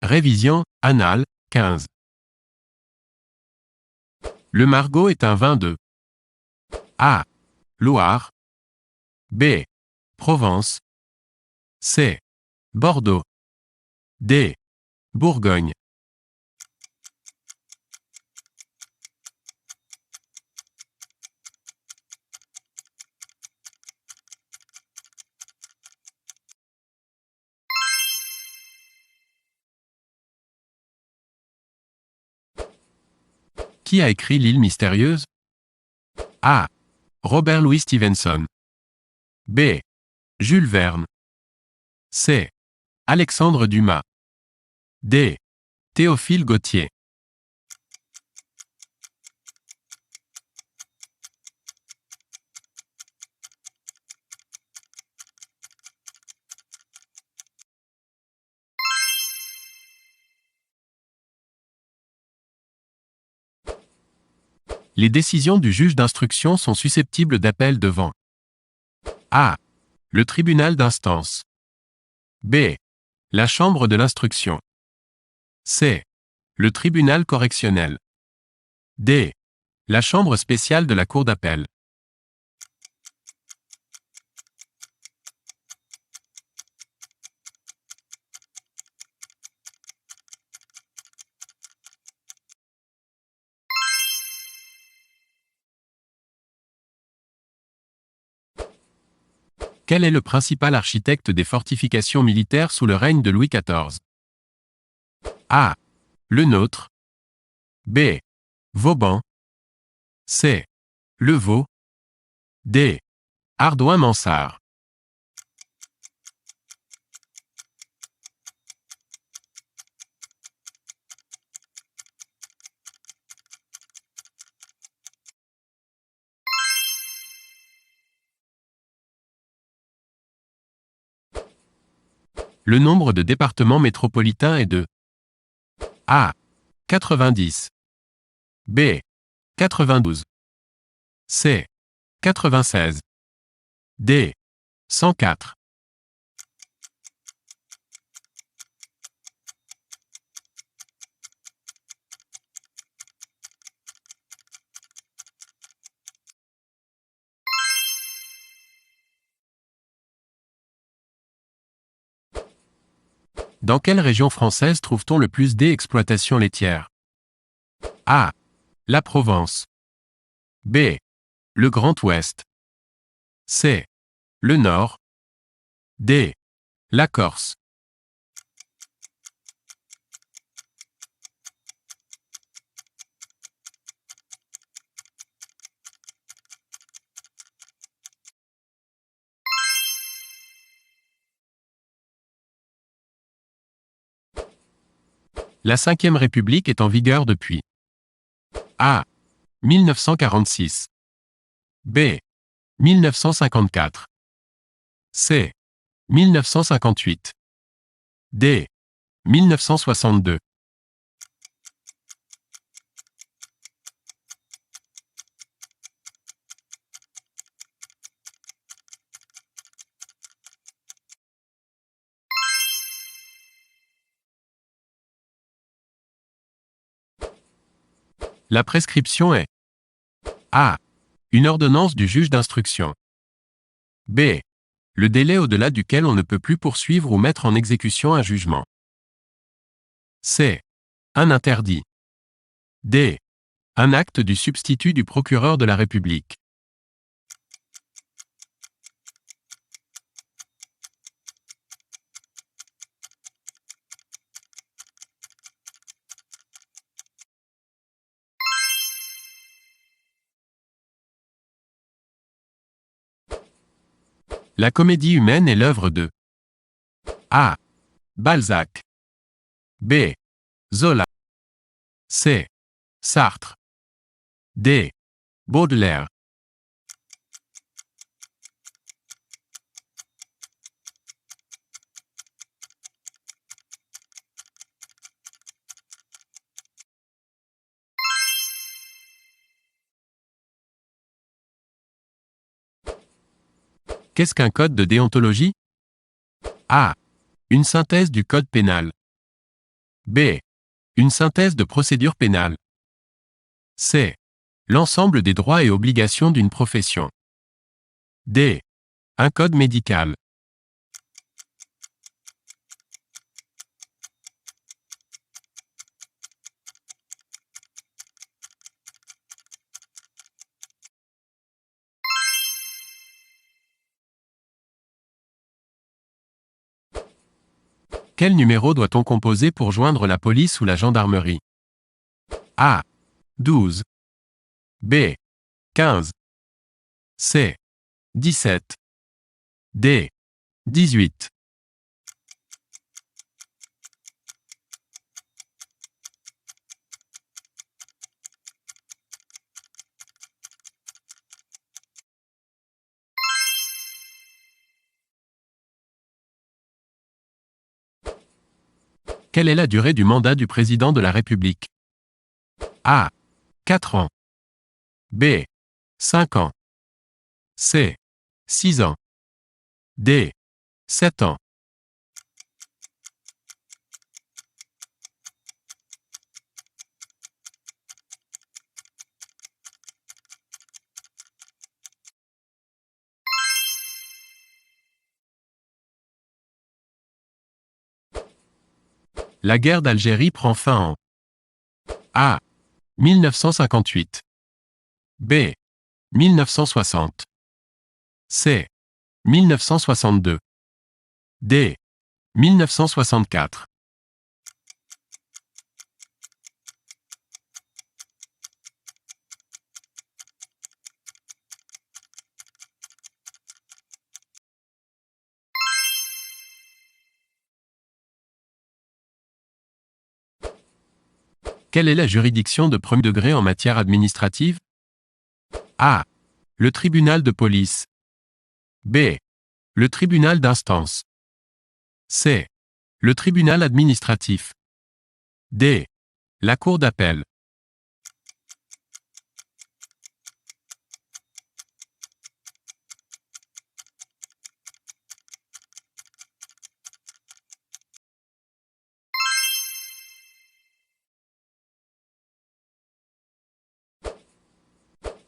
Révision, Annales, 15. Le Margot est un vin de A. Loire. B. Provence. C. Bordeaux. D. Bourgogne. Qui a écrit L'île mystérieuse? A. Robert Louis Stevenson. B. Jules Verne. C. Alexandre Dumas. D. Théophile Gautier. Les décisions du juge d'instruction sont susceptibles d'appel devant A. Le tribunal d'instance. B. La chambre de l'instruction. C. Le tribunal correctionnel. D. La chambre spéciale de la cour d'appel. Quel est le principal architecte des fortifications militaires sous le règne de Louis XIV? A. Le Nôtre. B. Vauban. C. Le Vau. D. Ardouin-Mansart. Le nombre de départements métropolitains est de A. 90. B. 92. C. 96. D. 104. Dans quelle région française trouve-t-on le plus d'exploitations laitières? A. La Provence. B. Le Grand Ouest. C. Le Nord. D. La Corse. La Ve République est en vigueur depuis A. 1946. B. 1954. C. 1958. D. 1962. La prescription est A. Une ordonnance du juge d'instruction. B. Le délai au-delà duquel on ne peut plus poursuivre ou mettre en exécution un jugement. C. Un interdit. D. Un acte du substitut du procureur de la République. La comédie humaine est l'œuvre de A. Balzac. B. Zola. C. Sartre. D. Baudelaire. Qu'est-ce qu'un code de déontologie? A. Une synthèse du code pénal. B. Une synthèse de procédure pénale. C. L'ensemble des droits et obligations d'une profession. D. Un code médical. Quel numéro doit-on composer pour joindre la police ou la gendarmerie? A. 12. B. 15. C. 17. D. 18. Quelle est la durée du mandat du président de la République? A. 4 ans. B. 5 ans. C. 6 ans. D. 7 ans. La guerre d'Algérie prend fin en A. 1958. B. 1960. C. 1962. D. 1964. Quelle est la juridiction de premier degré en matière administrative? A. Le tribunal de police. B. Le tribunal d'instance. C. Le tribunal administratif. D. La cour d'appel.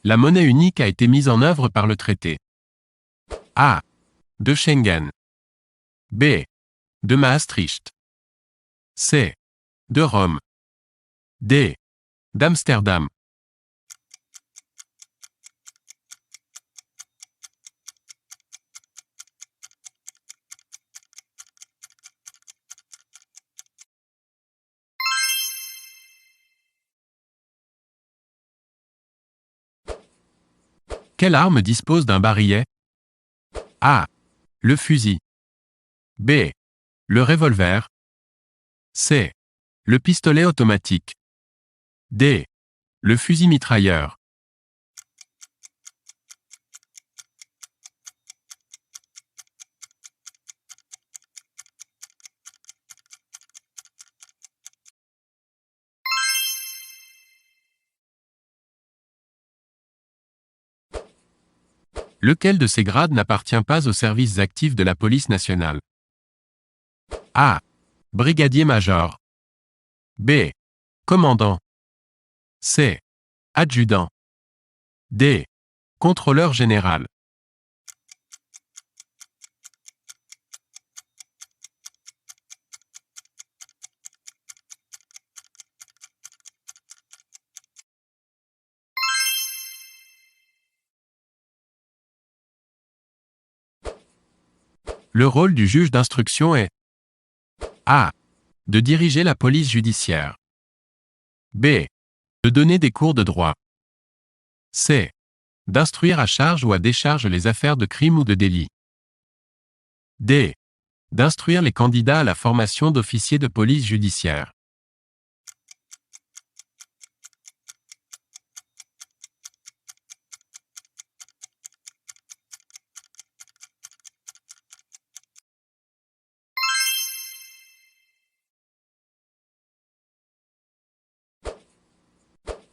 La monnaie unique a été mise en œuvre par le traité A. De Schengen. B. De Maastricht. C. De Rome. D. d'Amsterdam. Quelle arme dispose d'un barillet? A. Le fusil. B. Le revolver. C. Le pistolet automatique. D. Le fusil mitrailleur. Lequel de ces grades n'appartient pas aux services actifs de la police nationale? A. Brigadier-major. B. Commandant. C. Adjudant. D. Contrôleur général. Le rôle du juge d'instruction est A. De diriger la police judiciaire. B. De donner des cours de droit. C. D'instruire à charge ou à décharge les affaires de crime ou de délit. D. D'instruire les candidats à la formation d'officiers de police judiciaire.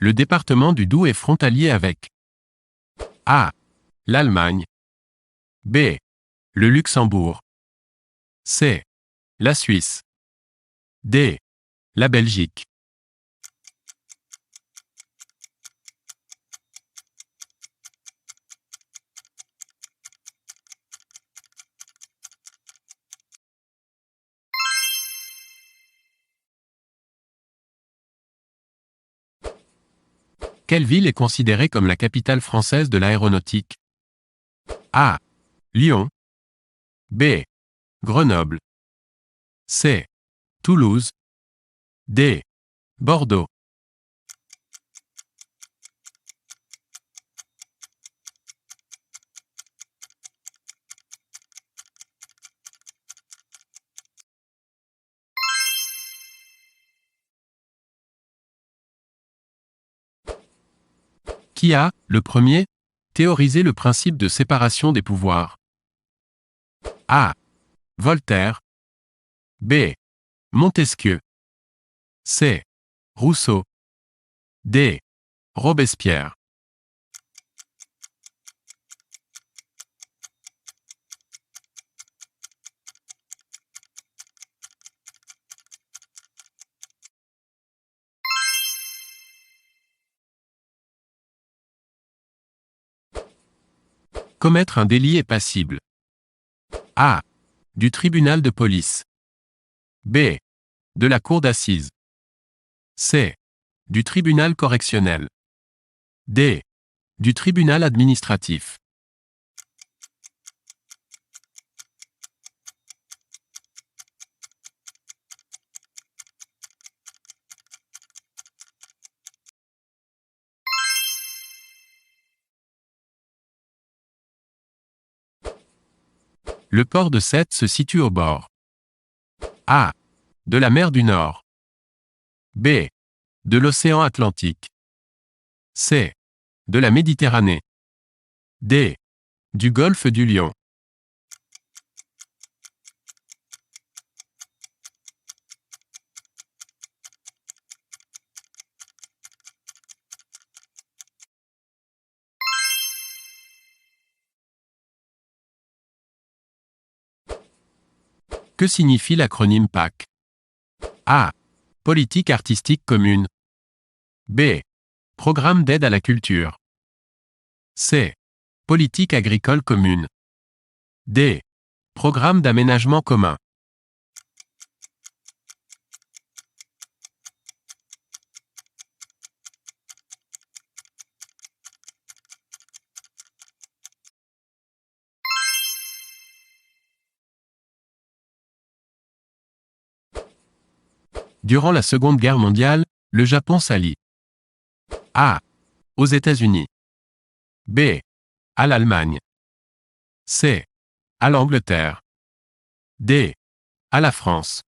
Le département du Doubs est frontalier avec A. L'Allemagne. B. Le Luxembourg. C. La Suisse. D. La Belgique. Quelle ville est considérée comme la capitale française de l'aéronautique? A. Lyon. B. Grenoble. C. Toulouse. D. Bordeaux. Qui a, le premier, théorisé le principe de séparation des pouvoirs? A. Voltaire. B. Montesquieu. C. Rousseau. D. Robespierre. Commettre un délit est passible. A. Du tribunal de police. B. De la cour d'assises. C. Du tribunal correctionnel. D. Du tribunal administratif. Le port de Sète se situe au bord. A. De la mer du Nord. B. De l'océan Atlantique. C. De la Méditerranée. D. Du golfe du Lion. Que signifie l'acronyme PAC? A. Politique artistique commune. B. Programme d'aide à la culture. C. Politique agricole commune. D. Programme d'aménagement commun. Durant la Seconde Guerre mondiale, le Japon s'allie. A. Aux États-Unis. B. À l'Allemagne. C. À l'Angleterre. D. À la France.